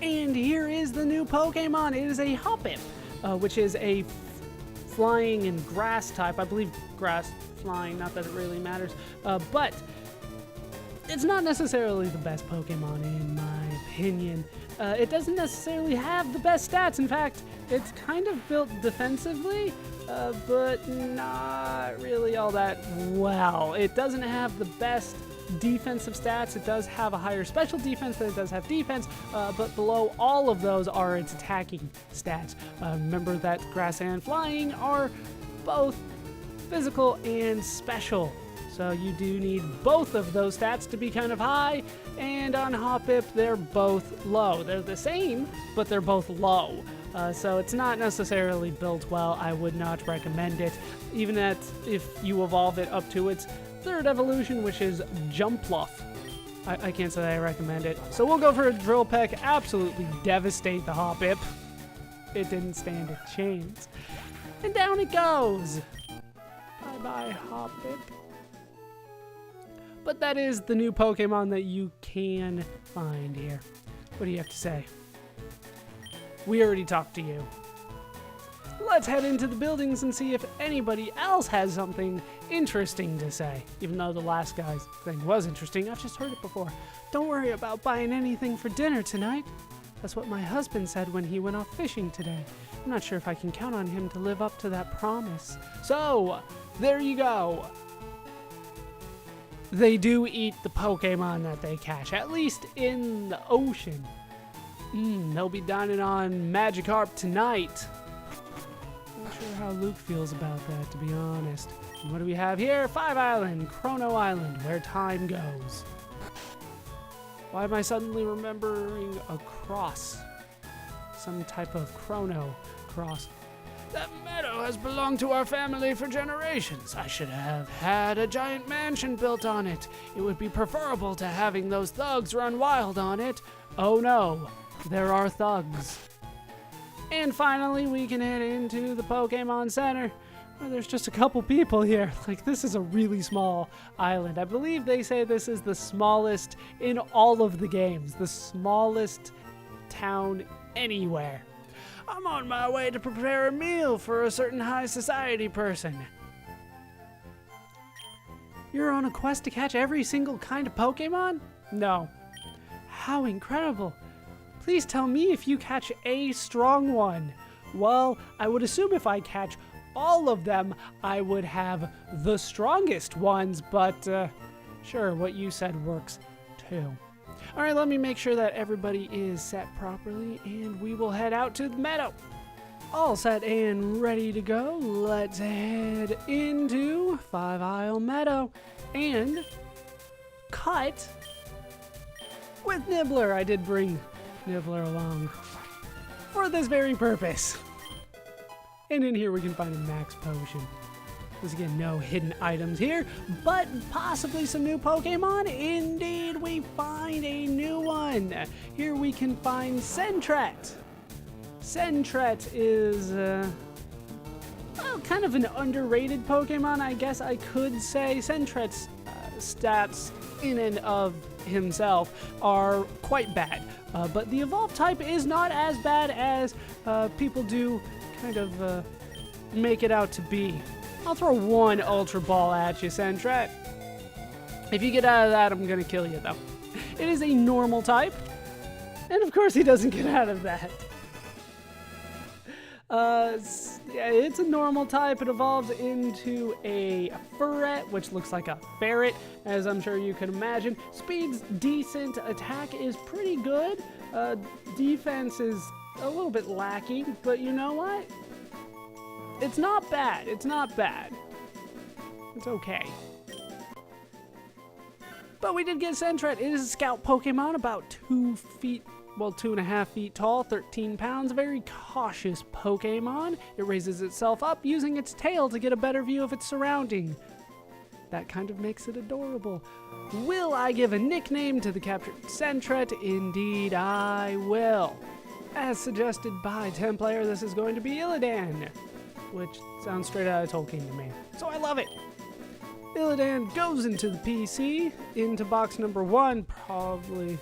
And here is the new Pokemon. It is a Hoppip, which is a flying and grass type. I believe grass flying, not that it really matters. But it's not necessarily the best Pokemon in my opinion. It doesn't necessarily have the best stats. In fact, it's kind of built defensively, but not really all that well. It doesn't have the best defensive stats. It does have a higher special defense than it does have defense, but below all of those are its attacking stats. Remember that grass and flying are both physical and special. So you do need both of those stats to be kind of high, and on Hoppip, they're both low. They're the same, but they're both low. So it's not necessarily built well. I would not recommend it, even if you evolve it up to its third evolution, which is Jumpluff. I can't say I recommend it. So we'll go for a Drill Peck, absolutely devastate the Hoppip. It didn't stand a chance. And down it goes. Bye-bye, Hoppip. But that is the new Pokemon that you can find here. What do you have to say? We already talked to you. Let's head into the buildings and see if anybody else has something interesting to say. Even though the last guy's thing was interesting, I've just heard it before. Don't worry about buying anything for dinner tonight. That's what my husband said when he went off fishing today. I'm not sure if I can count on him to live up to that promise. So, there you go. They do eat the Pokemon that they catch, at least in the ocean. They'll be dining on Magikarp tonight. Not sure how Luke feels about that, to be honest. And what do we have here? 5 Island, Chrono Island, where time goes. Why am I suddenly remembering a cross? Some type of chrono cross. That meadow has belonged to our family for generations. I should have had a giant mansion built on it. It would be preferable to having those thugs run wild on it. Oh no, there are thugs. And finally, we can head into the Pokemon Center, where there's just a couple people here. Like, this is a really small island. I believe they say this is the smallest in all of the games, the smallest town anywhere. I'm on my way to prepare a meal for a certain high society person. You're on a quest to catch every single kind of Pokemon? No. How incredible. Please tell me if you catch a strong one. Well, I would assume if I catch all of them, I would have the strongest ones, but sure, what you said works too. All right, let me make sure that everybody is set properly, and we will head out to the meadow. All set and ready to go. Let's head into 5 Isle Meadow and cut with Nibbler. I did bring Nibbler along for this very purpose. And in here we can find a max potion. Once again, no hidden items here, but possibly some new Pokemon. Indeed, we find a new one. Here we can find Sentret. Sentret is, well, kind of an underrated Pokemon, I guess I could say. Sentret's stats in and of himself are quite bad, but the evolved type is not as bad as people do kind of make it out to be. I'll throw one Ultra Ball at you, Sentret. If you get out of that, I'm gonna kill you, though. It is a normal type, and of course he doesn't get out of that. Yeah, it's a normal type. It evolves into a Furret, which looks like a ferret, as I'm sure you can imagine. Speed's decent. Attack is pretty good. Defense is a little bit lacking, but you know what? It's not bad. It's not bad. It's okay. But we did get Sentret. It is a scout Pokemon, about 2.5 feet tall, 13 pounds. A very cautious Pokemon. It raises itself up using its tail to get a better view of its surrounding. That kind of makes it adorable. Will I give a nickname to the captured Sentret? Indeed, I will. As suggested by Templayer, this is going to be Illidan, which sounds straight out of Tolkien to me. So I love it. Illidan goes into the PC, into box number 1, probably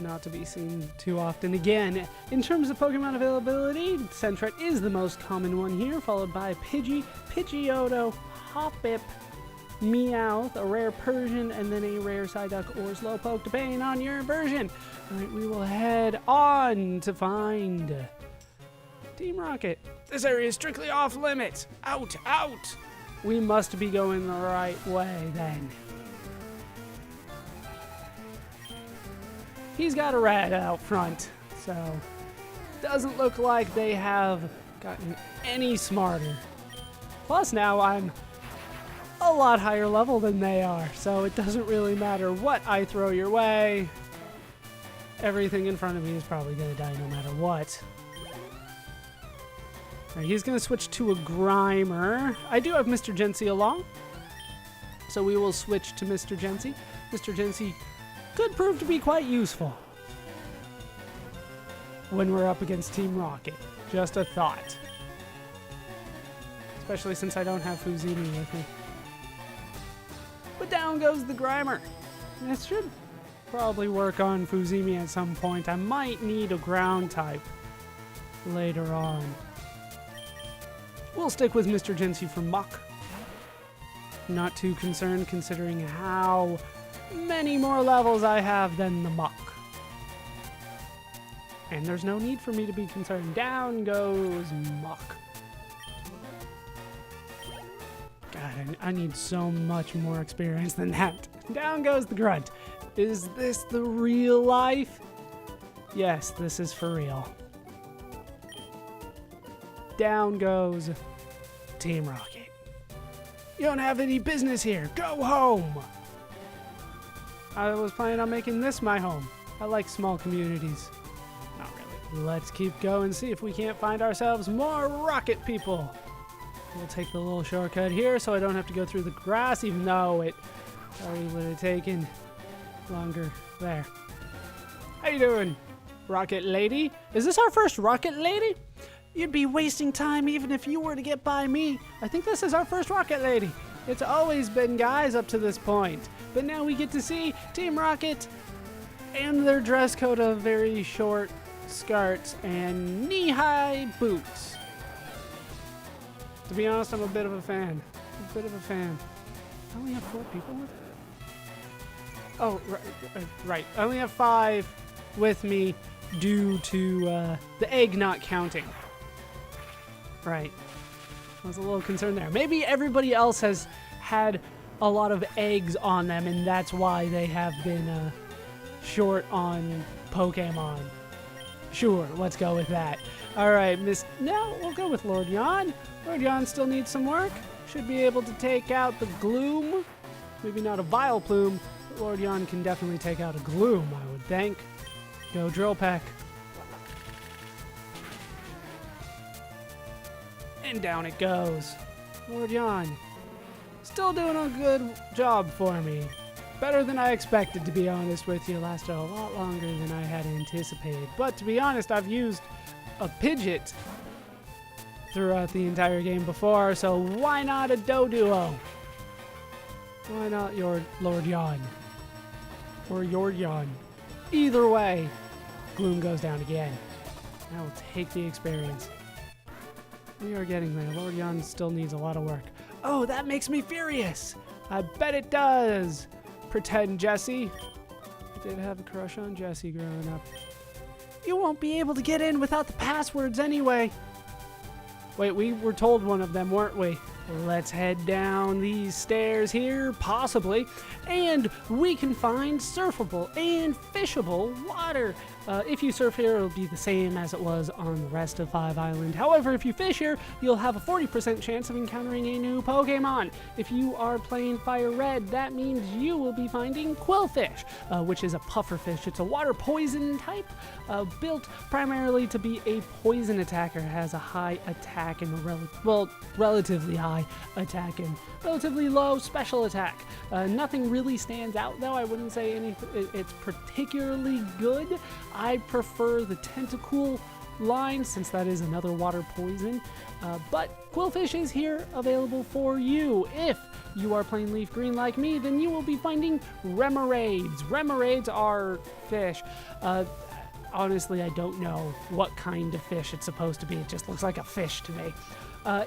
not to be seen too often again. In terms of Pokemon availability, Sentret is the most common one here, followed by Pidgey, Pidgeotto, Hoppip, Meowth, a rare Persian, and then a rare Psyduck or Slowpoke, depending on your version. Alright, we will head on to find Team Rocket. This area is strictly off limits. Out, out! We must be going the right way then. He's got a rat out front, so doesn't look like they have gotten any smarter. Plus now I'm a lot higher level than they are, so it doesn't really matter what I throw your way. Everything in front of me is probably going to die no matter what. Right, he's going to switch to a Grimer. I do have Mr. Gency along, so we will switch to Mr. Gency. Mr. Gency could prove to be quite useful when we're up against Team Rocket. Just a thought. Especially since I don't have Fuzini with me. But down goes the Grimer. This should probably work on Fuzimi at some point. I might need a ground type later on. We'll stick with Mr. Gency for Muck. Not too concerned considering how many more levels I have than the Muck. And there's no need for me to be concerned. Down goes Muck. God, I need so much more experience than that. Down goes the Grunt. Is this the real life? Yes, this is for real. Down goes Team Rocket. You don't have any business here. Go home. I was planning on making this my home. I like small communities. Not really. Let's keep going, see if we can't find ourselves more rocket people. We'll take the little shortcut here so I don't have to go through the grass, even though it probably would have taken longer. There. How you doing, Rocket Lady? Is this our first Rocket Lady? You'd be wasting time even if you were to get by me. I think this is our first Rocket Lady. It's always been guys up to this point. But now we get to see Team Rocket and their dress code of very short skirts and knee-high boots. To be honest, I'm a bit of a fan. I only have 4 people with me. Oh, right. I only have 5 with me due to the egg not counting. Right. I was a little concerned there. Maybe everybody else has had a lot of eggs on them, and that's why they have been short on Pokemon. Sure, let's go with that. All right, No, we'll go with Lord Yon. Lord Yon still needs some work. Should be able to take out the Gloom. Maybe not a Vileplume, but Lord Yon can definitely take out a Gloom, I would think. Go Drill Peck. And down it goes. Lord Yon. Still doing a good job for me. Better than I expected, to be honest with you. Lasted a lot longer than I had anticipated. But to be honest, I've used a Pidgeot throughout the entire game before, so why not a Doduo? Why not your Lord Yon? Or your Yon? Either way, Gloom goes down again. I will take the experience. We are getting there. Lord Yon still needs a lot of work. Oh, that makes me furious! I bet it does! Pretend Jessie. I did have a crush on Jessie growing up. You won't be able to get in without the passwords anyway. Wait, we were told one of them, weren't we? Let's head down these stairs here, possibly, and we can find surfable and fishable water. If you surf here, it'll be the same as it was on the rest of 5 Island. However, if you fish here, you'll have a 40% chance of encountering a new Pokemon. If you are playing Fire Red, that means you will be finding Quillfish, which is a pufferfish. It's a water poison type, built primarily to be a poison attacker. It has a high attack and relatively high attack and relatively low special attack. Nothing really stands out, though. I wouldn't say it's particularly good. I prefer the Tentacool line, since that is another water poison. But Quillfish is here available for you. If you are playing Leaf Green like me, then you will be finding Remoraid's. Remoraid's are fish. Honestly, I don't know what kind of fish it's supposed to be. It just looks like a fish to me.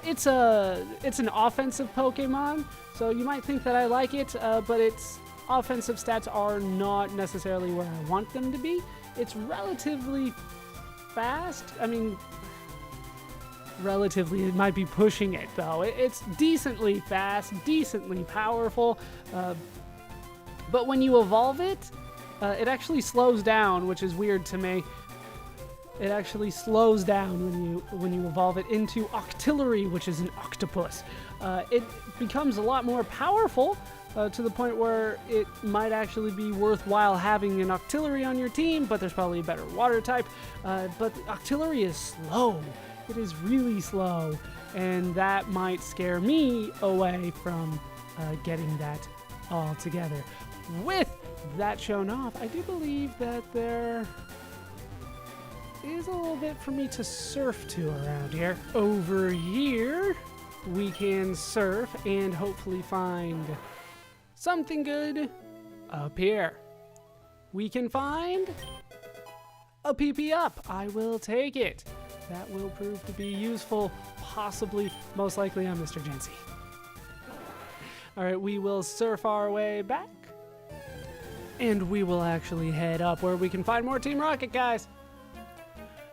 It's an offensive Pokemon, so you might think that I like it, but its offensive stats are not necessarily where I want them to be. It's relatively fast. I mean, relatively, it might be pushing it, though. It's decently fast, decently powerful, but when you evolve it, it actually slows down, which is weird to me. It actually slows down when you evolve it into Octillery, which is an octopus. It becomes a lot more powerful to the point where it might actually be worthwhile having an Octillery on your team, but there's probably a better water type. But Octillery is slow. It is really slow, and that might scare me away from getting that all together. With that shown off, I do believe that there is a little bit for me to surf to around here. Over here, we can surf and hopefully find something good up here. We can find a PP up. I will take it. That will prove to be useful, possibly, most likely on Mr. Jency. All right, we will surf our way back, and we will actually head up where we can find more Team Rocket guys.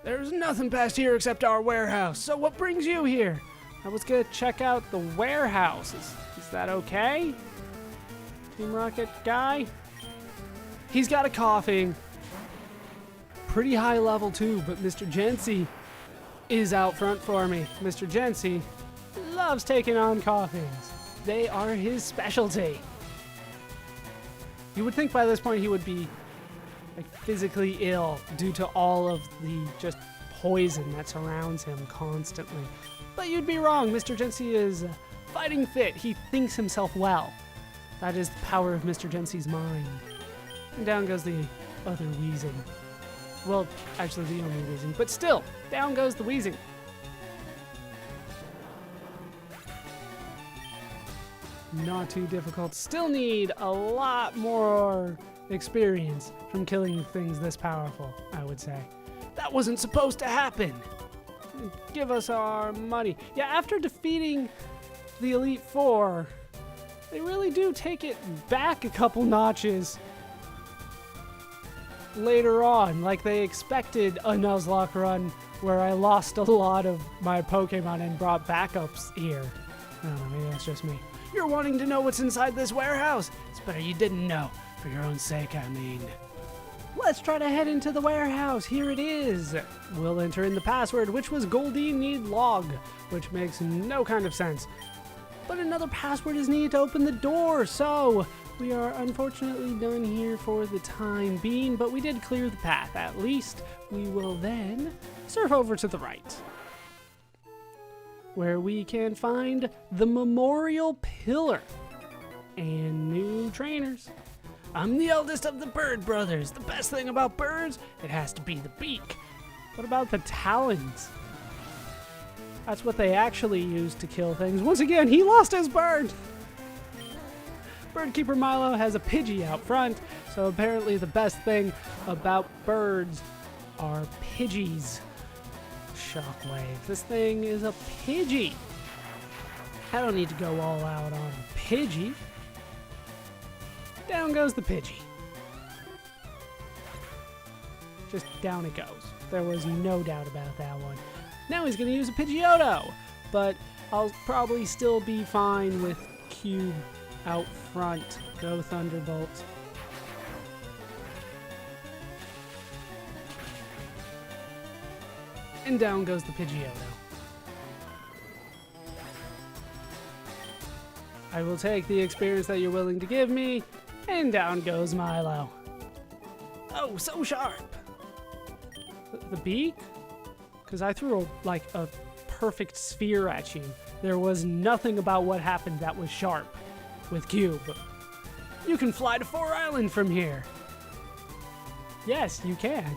There's nothing past here except our warehouse, so what brings you here? I was gonna check out the warehouse. Is that okay? Team Rocket guy? He's got a coughing. Pretty high level too, but Mr. Jency is out front for me. Mr. Jency loves taking on coughings. They are his specialty. You would think by this point he would be physically ill due to all of the just poison that surrounds him constantly. But you'd be wrong. Mr. Jency is fighting fit. He thinks himself well. That is the power of Mr. Jency's mind. And down goes the other wheezing. Well, actually the only wheezing, but still, down goes the wheezing. Not too difficult. Still need a lot more experience from killing things this powerful, I would say. That wasn't supposed to happen. Give us our money. Yeah, after defeating the Elite Four, they really do take it back a couple notches later on, like they expected a Nuzlocke run where I lost a lot of my Pokemon and brought backups here. I don't know, maybe that's just me. You're wanting to know what's inside this warehouse? It's better you didn't know. For your own sake, I mean. Let's try to head into the warehouse. Here it is. We'll enter in the password, which was Goldie Need Log, which makes no kind of sense. But another password is needed to open the door, so we are unfortunately done here for the time being, but we did clear the path. At least we will then surf over to the right, where we can find the Memorial Pillar and new trainers. I'm the eldest of the bird brothers. The best thing about birds, it has to be the beak. What about the talons? That's what they actually use to kill things. Once again, he lost his bird. Birdkeeper Milo has a Pidgey out front, so apparently the best thing about birds are Pidgeys. Shockwave. This thing is a Pidgey. I don't need to go all out on a Pidgey. Down goes the Pidgey. Just down it goes. There was no doubt about that one. Now he's going to use a Pidgeotto, but I'll probably still be fine with Cube out front. Go Thunderbolt. And down goes the Pidgeotto. I will take the experience that you're willing to give me, and down goes Milo. Oh, so sharp! The beak? Because I threw a perfect sphere at you. There was nothing about what happened that was sharp with Cube. You can fly to 4 Island from here. Yes, you can.